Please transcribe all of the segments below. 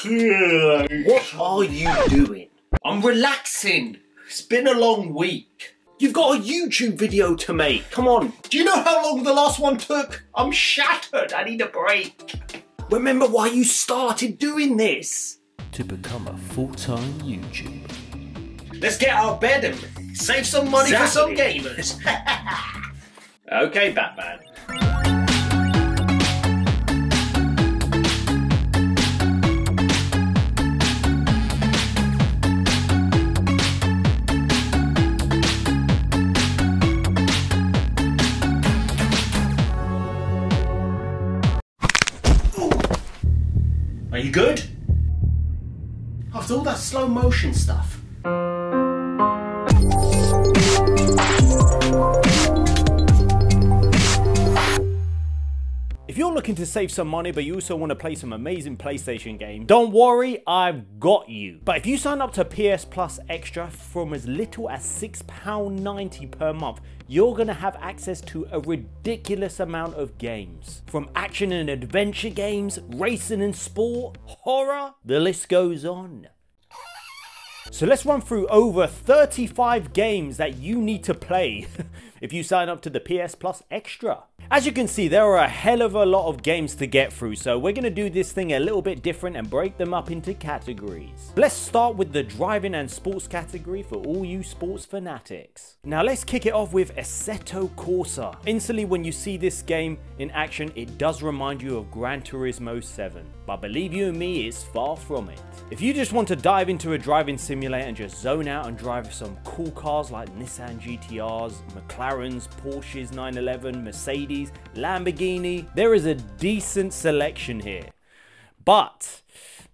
What are you doing? I'm relaxing. It's been a long week. You've got a YouTube video to make. Come on. Do you know how long the last one took? I'm shattered. I need a break. Remember why you started doing this? To become a full-time YouTuber. Let's get out of bed and save some money for some gamers. Okay, Batman. Are you good? After all that slow motion stuff. If you're looking to save some money but you also want to play some amazing PlayStation games, don't worry, I've got you. But if you sign up to PS Plus Extra from as little as £6.90 per month, you're going to have access to a ridiculous amount of games. From action and adventure games, racing and sport, horror, the list goes on. So let's run through over 35 games that you need to play if you sign up to the PS Plus Extra. As you can see, there are a hell of a lot of games to get through, so we're going to do this thing a little bit different and break them up into categories. Let's start with the driving and sports category for all you sports fanatics. Now let's kick it off with Assetto Corsa. Instantly when you see this game in action, it does remind you of Gran Turismo 7, but believe you me, it's far from it. If you just want to dive into a driving simulator and just zone out and drive some cool cars like Nissan GTRs, McLarens, Porsches 911, Mercedes, Lamborghini, there is a decent selection here. But,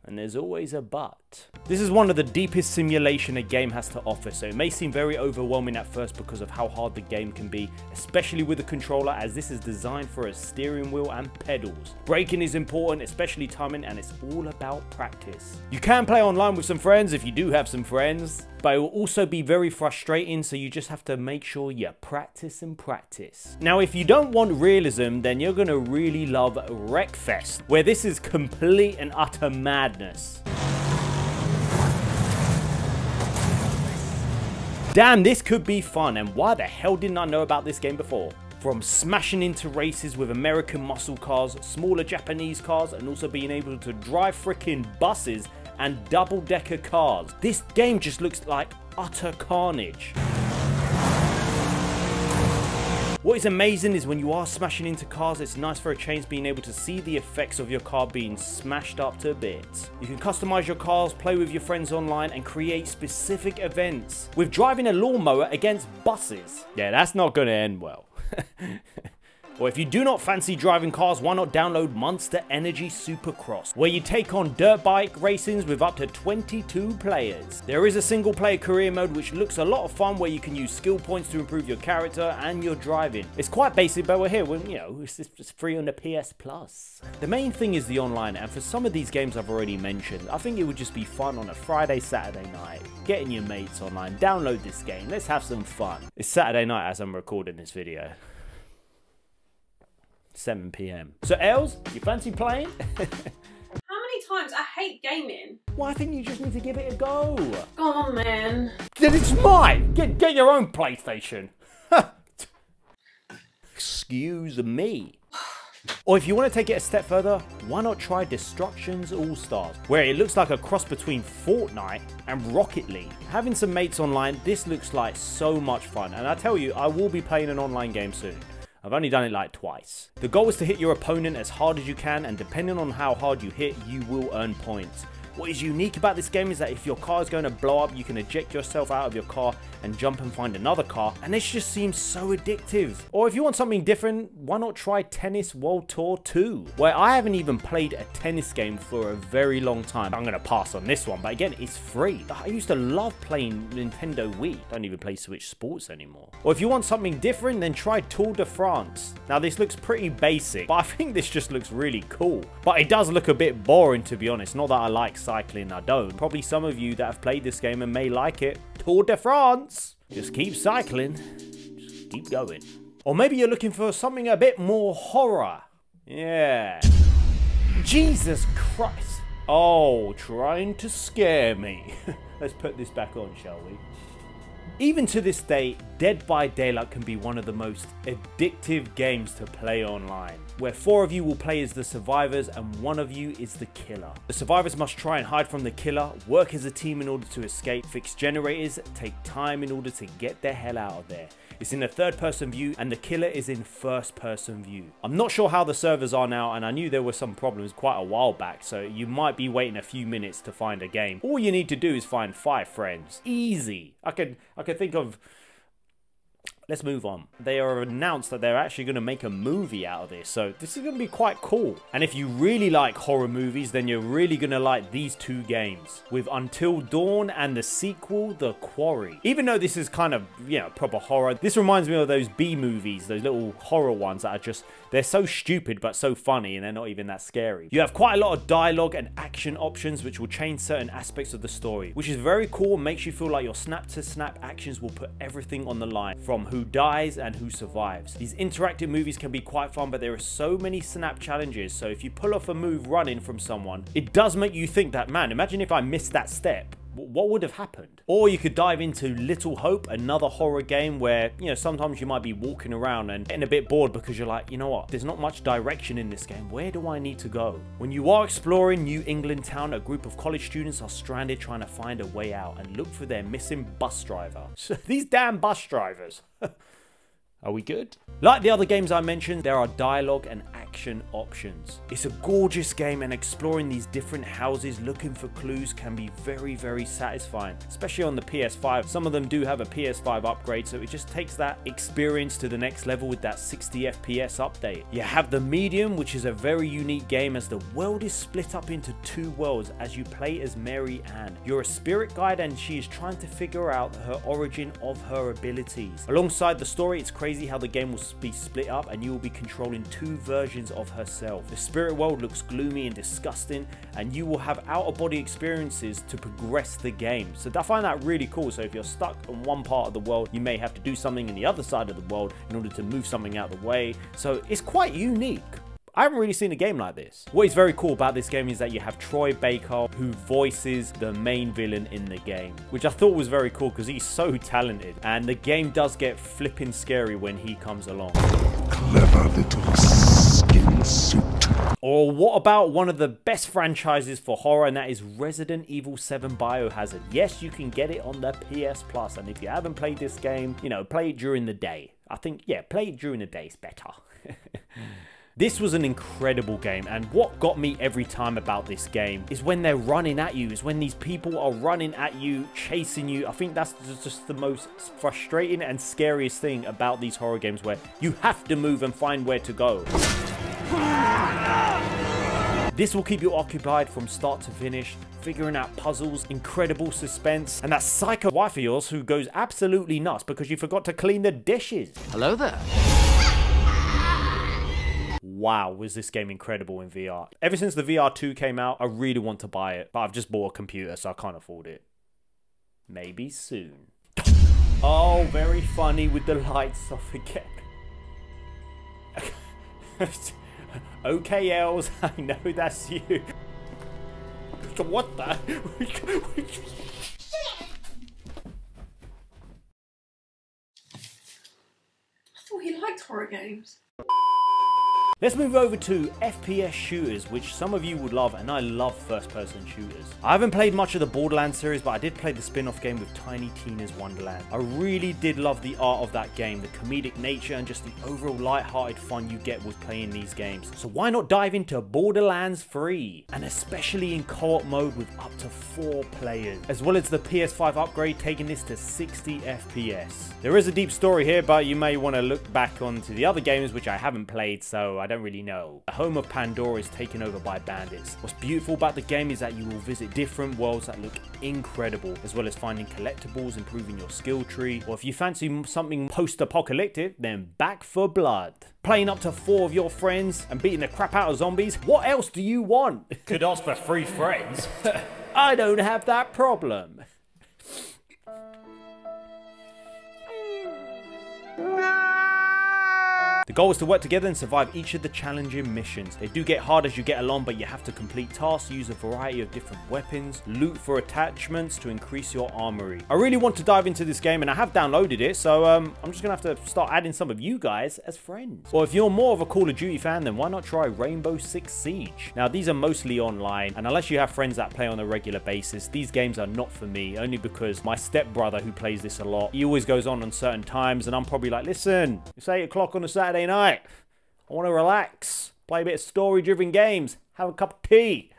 and there's always a but, this is one of the deepest simulation a game has to offer, so it may seem very overwhelming at first because of how hard the game can be, especially with the controller, as this is designed for a steering wheel and pedals. Braking is important, especially timing, and it's all about practice. You can play online with some friends if you do have some friends, but it will also be very frustrating, so you just have to make sure you practice and practice. Now, if you don't want realism, then you're gonna really love Wreckfest, where this is complete and utter madness. Damn, this could be fun, and why the hell didn't I know about this game before? From smashing into races with American muscle cars, smaller Japanese cars, and also being able to drive freaking buses and double-decker cars. This game just looks like utter carnage. What is amazing is when you are smashing into cars, it's nice for a change being able to see the effects of your car being smashed up to bits. You can customize your cars, play with your friends online, and create specific events. With driving a lawnmower against buses. Yeah, that's not going to end well. Or if you do not fancy driving cars, why not download Monster Energy Supercross, where you take on dirt bike racings with up to 22 players. There is a single player career mode which looks a lot of fun, where you can use skill points to improve your character and your driving. It's quite basic, but we're here when, you know, it's free on the PS Plus. The main thing is the online, and for some of these games I've already mentioned, I think it would just be fun on a Friday, Saturday night. Getting your mates online, download this game, let's have some fun. It's Saturday night as I'm recording this video. 7 PM. So Els, you fancy playing? How many times? I hate gaming. Well, I think you just need to give it a go. Go on, man. Then it's mine. Get your own PlayStation. Excuse me. Or if you want to take it a step further, why not try Destructions All-Stars, where it looks like a cross between Fortnite and Rocket League. Having some mates online, this looks like so much fun, and I tell you, I will be playing an online game soon. I've only done it like twice. The goal is to hit your opponent as hard as you can, and depending on how hard you hit, you will earn points. What is unique about this game is that if your car is going to blow up, you can eject yourself out of your car and jump and find another car, and this just seems so addictive. Or if you want something different, why not try Tennis World Tour 2, where I haven't even played a tennis game for a very long time. I'm going to pass on this one, but again, it's free. I used to love playing Nintendo Wii. Don't even play Switch Sports anymore. Or if you want something different, then try Tour de France. Now this looks pretty basic, but I think this just looks really cool. But it does look a bit boring, to be honest. Not that I like cycling, I don't. Probably some of you that have played this game and may like it. Tour de France. Just keep cycling. Just keep going. Or maybe you're looking for something a bit more horror. Yeah. Jesus Christ. Oh, trying to scare me. Let's put this back on, shall we? Even to this day, Dead by Daylight can be one of the most addictive games to play online, where 4 of you will play as the survivors and 1 of you is the killer. The survivors must try and hide from the killer, work as a team in order to escape, fix generators, take time in order to get the hell out of there. It's in a 3rd person view and the killer is in 1st person view. I'm not sure how the servers are now, and I knew there were some problems quite a while back, so you might be waiting a few minutes to find a game. All you need to do is find 5 friends. Easy. I could think of... Let's move on. They are announced that they're actually going to make a movie out of this, so this is going to be quite cool. And if you really like horror movies, then you're really going to like these 2 games, with Until Dawn and the sequel, The Quarry. Even though this is kind of, you know, proper horror, this reminds me of those B movies, those little horror ones that are just, they're so stupid but so funny, and they're not even that scary. You have quite a lot of dialogue and action options which will change certain aspects of the story, which is very cool and makes you feel like your snap to snap actions will put everything on the line, from who dies and who survives. These interactive movies can be quite fun, but there are so many snap challenges, so if you pull off a move running from someone, it does make you think that, man, imagine if I missed that step. What would have happened? Or you could dive into Little Hope, another horror game where, you know, sometimes you might be walking around and getting a bit bored because you're like, you know what, there's not much direction in this game. Where do I need to go? When you are exploring New England town, a group of college students are stranded trying to find a way out and look for their missing bus driver. These damn bus drivers. Are we good? Like the other games I mentioned, there are dialogue and action options. It's a gorgeous game, and exploring these different houses looking for clues can be very, very satisfying, especially on the PS5. Some of them do have a PS5 upgrade, so it just takes that experience to the next level with that 60 FPS update. You have the medium, which is a very unique game as the world is split up into 2 worlds as you play as Mary Ann. You're a spirit guide and she is trying to figure out her origin of her abilities. Alongside the story, it's crazy how the game will be split up and you will be controlling 2 versions of herself. The spirit world looks gloomy and disgusting, and you will have out-of-body experiences to progress the game. So I find that really cool. So if you're stuck in one part of the world, you may have to do something in the other side of the world in order to move something out of the way. So it's quite unique. I haven't really seen a game like this. What is very cool about this game is that you have Troy Baker, who voices the main villain in the game, which I thought was very cool because he's so talented, and the game does get flipping scary when he comes along. Clever little skin suit. Or what about one of the best franchises for horror, and that is Resident Evil 7 Biohazard. Yes, you can get it on the PS Plus, and if you haven't played this game, you know, play it during the day. I think, yeah, play it during the day is better. This was an incredible game, and what got me every time about this game is when they're running at you, is when these people are running at you, chasing you. I think that's just the most frustrating and scariest thing about these horror games, where you have to move and find where to go. This will keep you occupied from start to finish, figuring out puzzles, incredible suspense, and that psycho wife of yours who goes absolutely nuts because you forgot to clean the dishes. Hello there. Wow, was this game incredible in VR. Ever since the VR 2 came out, I really want to buy it, but I've just bought a computer, so I can't afford it. Maybe soon. Oh, very funny with the lights off again. Okay, Els, I know that's you. So what the? I thought he liked horror games. Let's move over to FPS Shooters, which some of you would love, and I love first-person shooters. I haven't played much of the Borderlands series, but I did play the spin-off game with Tiny Tina's Wonderland. I really did love the art of that game, the comedic nature, and just the overall light-hearted fun you get with playing these games. So why not dive into Borderlands 3? And especially in co-op mode with up to 4 players, as well as the PS5 upgrade taking this to 60 FPS. There is a deep story here, but you may want to look back onto the other games, which I haven't played, so I don't really know. The home of Pandora is taken over by bandits. What's beautiful about the game is that you will visit different worlds that look incredible, as well as finding collectibles, improving your skill tree, or if you fancy something post-apocalyptic, then Back 4 Blood. Playing up to 4 of your friends and beating the crap out of zombies, what else do you want? Could ask for 3 friends. I don't have that problem. The The goal is to work together and survive each of the challenging missions. They do get hard as you get along, but you have to complete tasks, use a variety of different weapons, loot for attachments to increase your armory. I really want to dive into this game and I have downloaded it, so I'm just gonna have to start adding some of you guys as friends. Or if you're more of a Call of Duty fan, then why not try Rainbow Six Siege? Now these are mostly online, and unless you have friends that play on a regular basis, these games are not for me, only because my stepbrother who plays this a lot, he always goes on certain times, and I'm probably like, listen, it's 8 o'clock on a Saturday night, I want to relax, play a bit of story-driven games, have a cup of tea.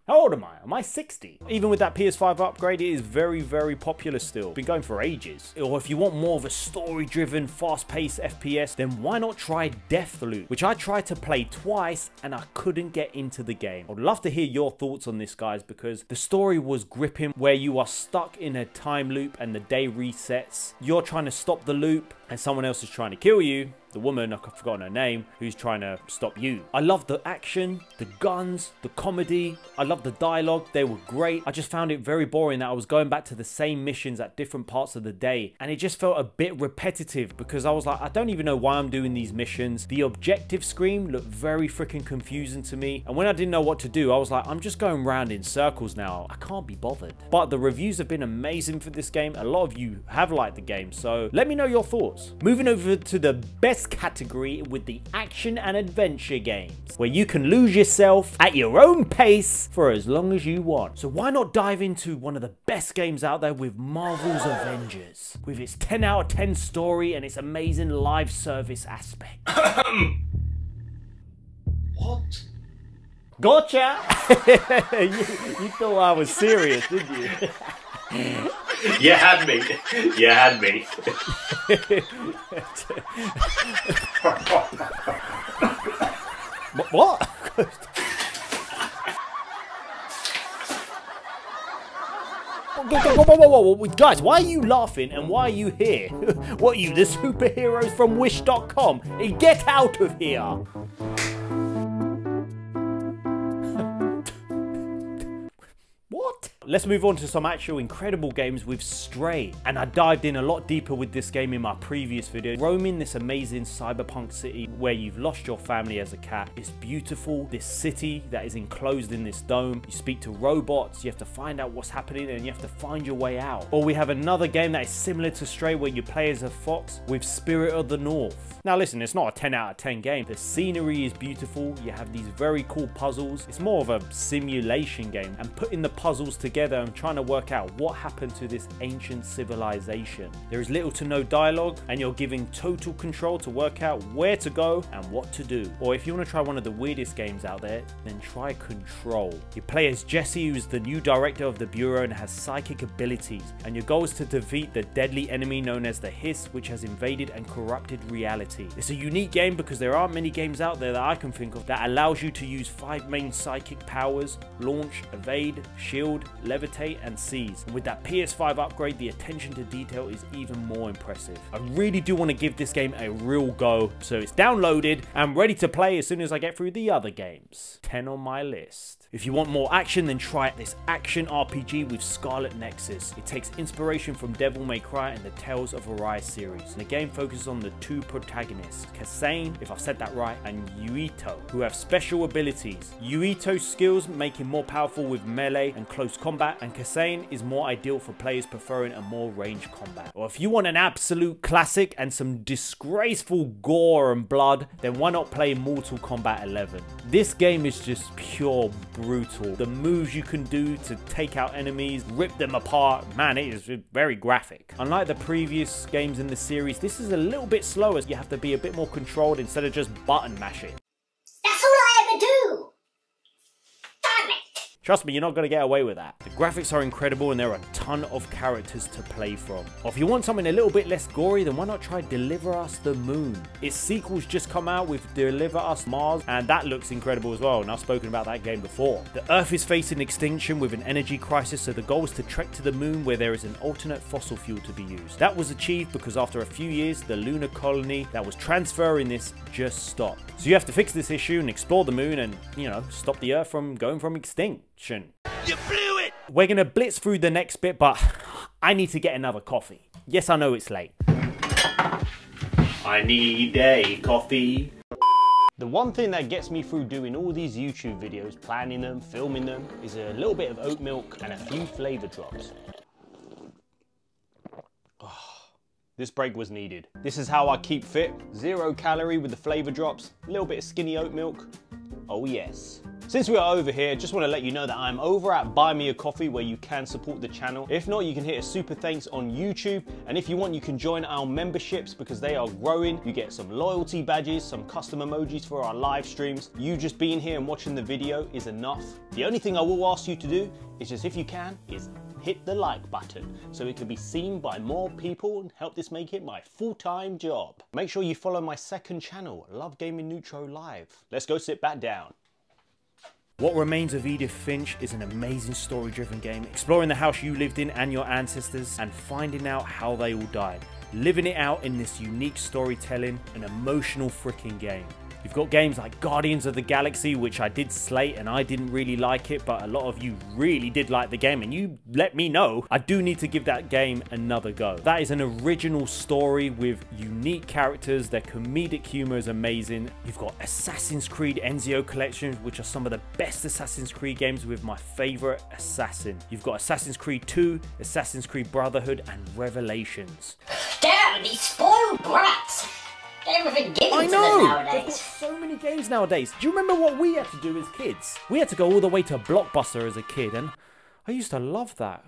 How old am I? Am I 60? Even with that PS5 upgrade, it is very, very popular still. Been going for ages. Or if you want more of a story-driven, fast-paced FPS, then why not try Deathloop, which I tried to play twice and I couldn't get into the game. I'd love to hear your thoughts on this, guys, because the story was gripping, where you are stuck in a time loop and the day resets. You're trying to stop the loop and someone else is trying to kill you. The woman, I've forgotten her name, who's trying to stop you. I love the action, the guns, the comedy. I love the dialogue. They were great. I just found it very boring that I was going back to the same missions at different parts of the day. And it just felt a bit repetitive because I was like, I don't even know why I'm doing these missions. The objective screen looked very freaking confusing to me. And when I didn't know what to do, I was like, I'm just going round in circles now. I can't be bothered. But the reviews have been amazing for this game. A lot of you have liked the game. So let me know your thoughts. Moving over to the best category with the action and adventure games, where you can lose yourself at your own pace for as long as you want. So why not dive into one of the best games out there with Marvel's Avengers, with its 10 out of 10 story and its amazing live service aspect. What? Gotcha! you thought I was serious, didn't you? You had me. You had me. What? Whoa. Guys, why are you laughing and why are you here? What are you, the superheroes from Wish.com? Get out of here! Let's move on to some actual incredible games with Stray. And I dived in a lot deeper with this game in my previous video. Roaming this amazing cyberpunk city where you've lost your family as a cat. It's beautiful. This city that is enclosed in this dome. You speak to robots. You have to find out what's happening and you have to find your way out. Or we have another game that is similar to Stray where you play as a fox with Spirit of the North. Now listen, it's not a 10 out of 10 game. The scenery is beautiful. You have these very cool puzzles. It's more of a simulation game, and putting the puzzles together and trying to work out what happened to this ancient civilization. There is little to no dialogue and you're given total control to work out where to go and what to do. Or if you want to try one of the weirdest games out there, then try Control. You play as Jesse, who's the new director of the Bureau and has psychic abilities, and your goal is to defeat the deadly enemy known as the Hiss, which has invaded and corrupted reality. It's a unique game because there aren't many games out there that I can think of that allows you to use 5 main psychic powers: launch, evade, shield, levitate and seize. And with that PS5 upgrade, the attention to detail is even more impressive. I really do want to give this game a real go, so it's downloaded and ready to play as soon as I get through the other games. 10 on my list. If you want more action, then try this action RPG with Scarlet Nexus. It takes inspiration from Devil May Cry and the Tales of Arise series. And the game focuses on the 2 protagonists, Kasane, if I've said that right, and Yuito, who have special abilities. Yuito's skills make him more powerful with melee and close combat, and Kasane is more ideal for players preferring a more ranged combat. Or if you want an absolute classic and some disgraceful gore and blood, then why not play Mortal Kombat 11? This game is just pure brutal. The moves you can do to take out enemies, rip them apart, man, it is very graphic. Unlike the previous games in the series, this is a little bit slower. You have to be a bit more controlled instead of just button mashing. That's all I ever do! Damn it! Trust me, you're not going to get away with that. The graphics are incredible and there are a ton of characters to play from. Or if you want something a little bit less gory, then why not try Deliver Us the Moon? Its sequel's just come out with Deliver Us Mars, and that looks incredible as well, and I've spoken about that game before. The Earth is facing extinction with an energy crisis, so the goal is to trek to the moon where there is an alternate fossil fuel to be used. That was achieved because after a few years, the lunar colony that was transferring this just stopped. So you have to fix this issue and explore the moon and, you know, stop the Earth from going from extinction. You blew it! We're gonna blitz through the next bit, but I need to get another coffee. Yes, I know it's late. I I need a coffee. The one thing that gets me through doing all these YouTube videos, planning them, filming them, is a little bit of oat milk and a few flavor drops. This break was needed. This is how I keep fit. 0 calorie with the flavor drops, a little bit of skinny oat milk. Oh yes. Since we are over here, just want to let you know that I'm over at Buy Me a Coffee where you can support the channel. If not, you can hit a super thanks on YouTube. And if you want, you can join our memberships because they are growing. You get some loyalty badges, some custom emojis for our live streams. You just being here and watching the video is enough. The only thing I will ask you to do is just, if you can, is hit the like button so it can be seen by more people and help this make it my full-time job. Make sure you follow my second channel, Love Gaming Neutro Live. Let's go sit back down. What Remains of Edith Finch is an amazing story-driven game, exploring the house you lived in and your ancestors and finding out how they all died. Living it out in this unique storytelling, an emotional freaking game. You've got games like Guardians of the Galaxy, which I did slate and I didn't really like it, but a lot of you really did like the game and you let me know. I do need to give that game another go. That is an original story with unique characters. Their comedic humor is amazing. You've got Assassin's Creed Ezio Collection, which are some of the best Assassin's Creed games with my favorite assassin. You've got Assassin's Creed 2, Assassin's Creed Brotherhood, and Revelations. Damn, these spoiled brats! Get everything given I to them know! nowadays. They've got so many games nowadays. Do you remember what we had to do as kids? We had to go all the way to Blockbuster as a kid, and I used to love that.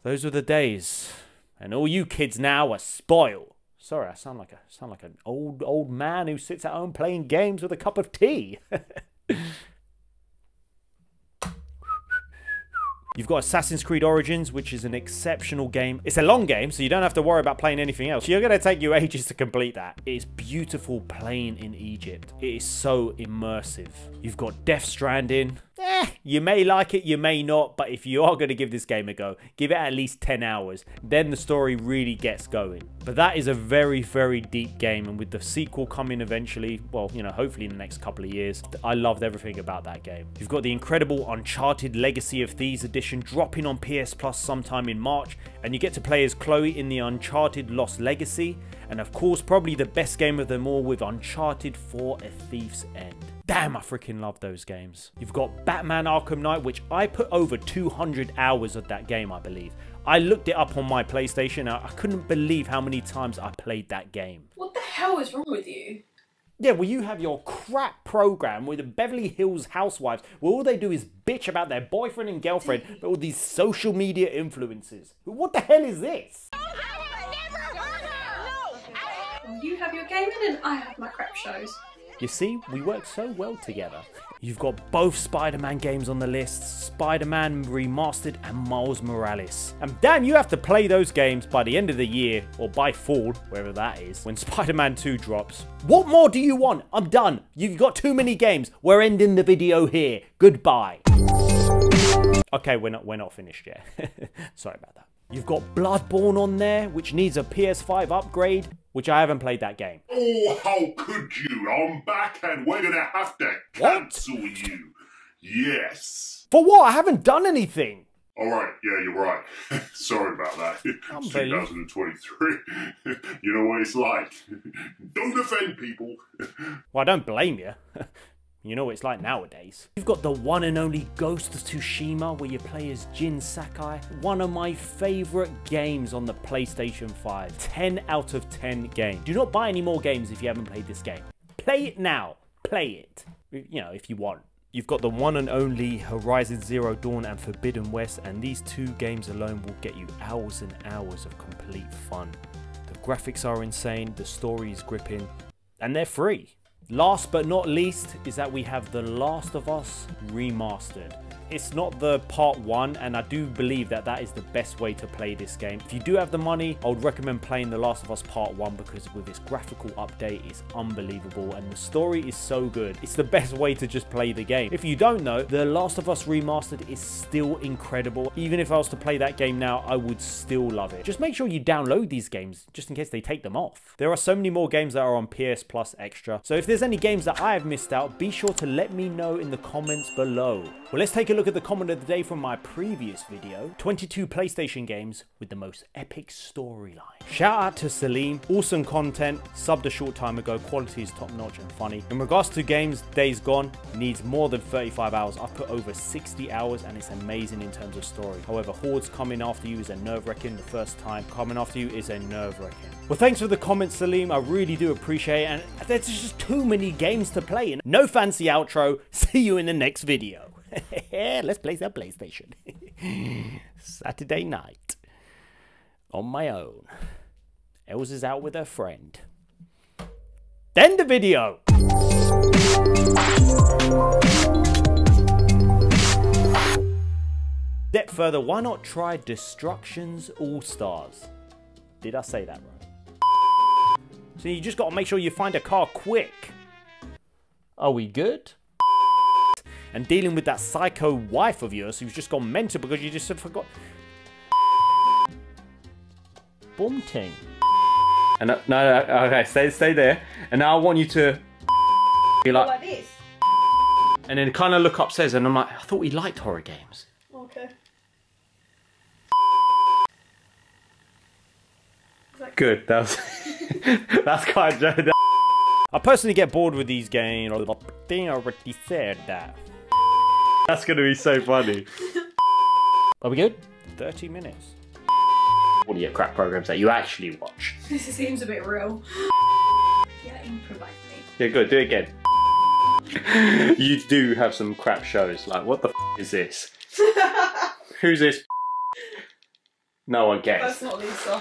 Those were the days, and all you kids now are spoiled. Sorry, I sound like an old man who sits at home playing games with a cup of tea. You've got Assassin's Creed Origins, which is an exceptional game. It's a long game, so you don't have to worry about playing anything else. You're going to take you ages to complete that. It is beautiful playing in Egypt. It is so immersive. You've got Death Stranding. You may like it, you may not, but if you are going to give this game a go, give it at least 10 hours. Then the story really gets going. But that is a very, very deep game, and with the sequel coming eventually, well, you know, hopefully in the next couple of years, I loved everything about that game. You've got the incredible Uncharted Legacy of Thieves edition dropping on PS Plus sometime in March, and you get to play as Chloe in the Uncharted Lost Legacy, and of course, probably the best game of them all with Uncharted 4: A Thief's End. Damn, I freaking love those games. You've got Batman Arkham Knight, which I put over 200 hours of that game, I believe. I looked it up on my PlayStation. I couldn't believe how many times I played that game. What the hell is wrong with you? Yeah, well, you have your crap program with the Beverly Hills Housewives, where all they do is bitch about their boyfriend and girlfriend, but all these social media influencers. What the hell is this? Well, you have your gaming and I have my crap shows. You see, we work so well together. You've got both Spider-Man games on the list, Spider-Man Remastered and Miles Morales. And damn, you have to play those games by the end of the year, or by fall, wherever that is, when Spider-Man 2 drops. What more do you want? I'm done. You've got too many games. We're ending the video here. Goodbye. Okay, we're not finished yet. Sorry about that. You've got Bloodborne on there, which needs a PS5 upgrade, which I haven't played that game. Oh, how could you? I'm back and we're gonna have to cancel you. Yes. For what? I haven't done anything. Alright, yeah, you're right. Sorry about that. It's 2023. You know what it's like. Don't offend people. Well, I don't blame you. You know what it's like nowadays. You've got the one and only Ghost of Tsushima, where you play as Jin Sakai. One of my favorite games on the PlayStation 5. 10 out of 10 game. Do not buy any more games if you haven't played this game. Play it now. Play it. You know, if you want. You've got the one and only Horizon Zero Dawn and Forbidden West, and these two games alone will get you hours and hours of complete fun. The graphics are insane, the story is gripping, and they're free. Last but not least is that we have The Last of Us Remastered. It's not the part 1, and I do believe that that is the best way to play this game. If you do have the money, I would recommend playing The Last of Us Part 1, because with its graphical update, it's unbelievable and the story is so good. It's the best way to just play the game. If you don't know, The Last of Us Remastered is still incredible. Even if I was to play that game now, I would still love it. Just make sure you download these games, just in case they take them off. There are so many more games that are on PS Plus Extra, so if there's any games that I have missed out, be sure to let me know in the comments below. Well, let's take a look look at the comment of the day from my previous video, 22 PlayStation games with the most epic storyline. Shout out to Salim, awesome content, subbed a short time ago, quality is top notch and funny. In regards to games, Days Gone needs more than 35 hours. I've put over 60 hours and it's amazing in terms of story. However, hordes coming after you is a nerve-wracking. The first time coming after you is a nerve-wracking. Well, thanks for the comment, Salim. I really do appreciate it. And there's just too many games to play. And no fancy outro. See you in the next video. Let's play some PlayStation. Saturday night. On my own. Els is out with her friend. End the video. Step further, why not try Destructions All-Stars? Did I say that right? So you just got to make sure you find a car quick. Are we good? And dealing with that psycho wife of yours who's just gone mental because you just forgot. Bunting. And no, okay, stay there. And now I want you to be like this. And then kind of look upstairs, and I'm like, I thought we liked horror games. Okay. Good. That was that's kind of. I personally get bored with these games. I think I already said that. That's gonna be so funny. Are we good? 30 minutes. What are your crap programs that you actually watch? This seems a bit real. Yeah, improvise me. Yeah, good. Do it again. You do have some crap shows. Like, what the f is this? Who's this? No one cares. That's not Lisa.